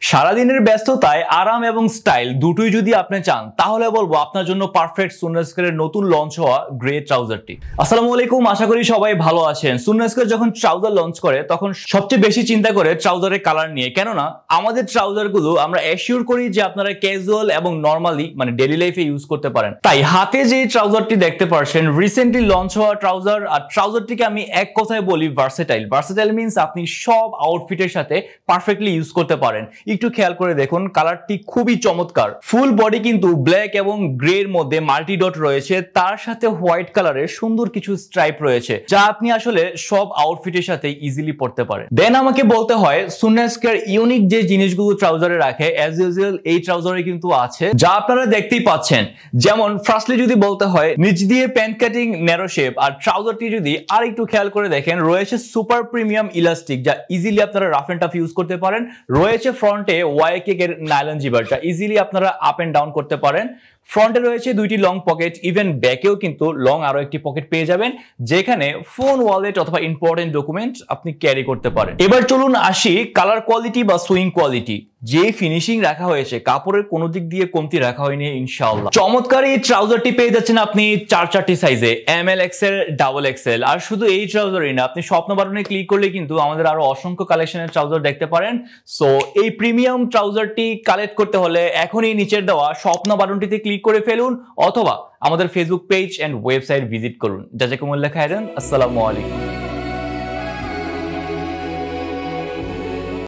সারাদিনের ব্যস্ততায় আরাম এবং স্টাইল দুটোই যদি আপনি চান তাহলে বলবো আপনার জন্য পারফেক্ট সুন্নাস্কারের নতুন লঞ্চ হওয়া গ্রে ট্রাউজারটি। আসসালামু আলাইকুম, আশা করি সবাই ভালো আছেন। সুন্নাস্কার যখন ট্রাউজার লঞ্চ করে তখন সবচেয়ে বেশি চিন্তা করে ট্রাউজারের কালার নিয়ে, কেননা আমাদের ট্রাউজারগুলো আমরা অ্যাসিওর করি যে আপনারা ক্যাজুয়াল এবং নরমালি মানে ডেইলি লাইফে ইউজ করতে পারেন। তাই হাতে যে ট্রাউজারটি দেখতে পাচ্ছেন রিসেন্টলি লঞ্চ হওয়া ট্রাউজার, আর ট্রাউজারটিকে আমি এক কথায় বলি ভার্সেটাইল। ভার্সেটাইল মিন্স আপনি সব আউটফিটের সাথে পারফেক্টলি ইউজ করতে পারেন। একটু খেয়াল করে দেখুন, কালারটি খুবই চমৎকার। ফুল বডি কিন্তু ব্ল্যাক এবং গ্রে এর মধ্যে মাল্টি ডট রয়েছে, তার সাথে হোয়াইট কালারের সুন্দর কিছু স্ট্রাইপ রয়েছে যা আপনি আসলে সব আউটফিটের সাথে ইজিলি পরতে পারেন। দেন আমাকে বলতে হয় সুন্নাস্কার ইউনিক যে জিনিসগুলো ট্রাউজারে রাখে অ্যাজ ইউজুয়াল এই ট্রাউজারে কিন্তু আছে, যা আপনারা দেখতেই পাচ্ছেন। যেমন ফার্স্টলি যদি বলতে হয় নিচ দিয়ে প্যান্ট কাটিং ন্যারো শেপ, আর ট্রাউজারটি যদি আর একটু খেয়াল করে দেখেন রয়েছে সুপার প্রিমিয়াম ইলাস্টিক যা ইজিলি আপনারা রাফ এন্ড টাফ ইউজ করতে পারেন। রয়েছে ফ্রন্টে ওয়াইকেক এর নাইলন জিবার যা ইজিলি আপনারা আপ এন্ড ডাউন করতে পারেন। ফ্রন্টে রয়েছে দুইটি লং পকেট, ইভেন ব্যাকেও কিন্তু লং আরো একটি পকেট পেয়ে যাবেন যেখানে ফোন, ওয়ালেট অথবা ইম্পর্টেন্ট ডকুমেন্ট আপনি ক্যারি করতে পারেন। এবার চলুন আসি কালার কোয়ালিটি বা সুইং কোয়ালিটি। যে ফিনিশিং রাখা হয়েছে কাপড়ের কোনো দিক দিয়ে কমতি রাখা হয়নি ইনশাআল্লাহ। চমৎকার এই ট্রাউজারটি পেয়ে যাচ্ছেন আপনি চারটি সাইজে, ML, XL, XXL। আর শুধু এই ট্রাউজারই না, আপনি স্বপ্ন বাটনে ক্লিক করলে কিন্তু আমাদের আরো অসংখ্য কালেকশনের ট্রাউজার দেখতে পারেন। সো এই প্রিমিয়াম ট্রাউজারটি কালেক্ট করতে হলে এখনই নিচের দেওয়া স্বপ্ন বাটনটিতে ক্লিক করে ফেলুন অথবা আমাদের Facebook page and website visit করুন। জাযাকুমুল্লাহ খাইরান। আসসালামু আলাইকুম।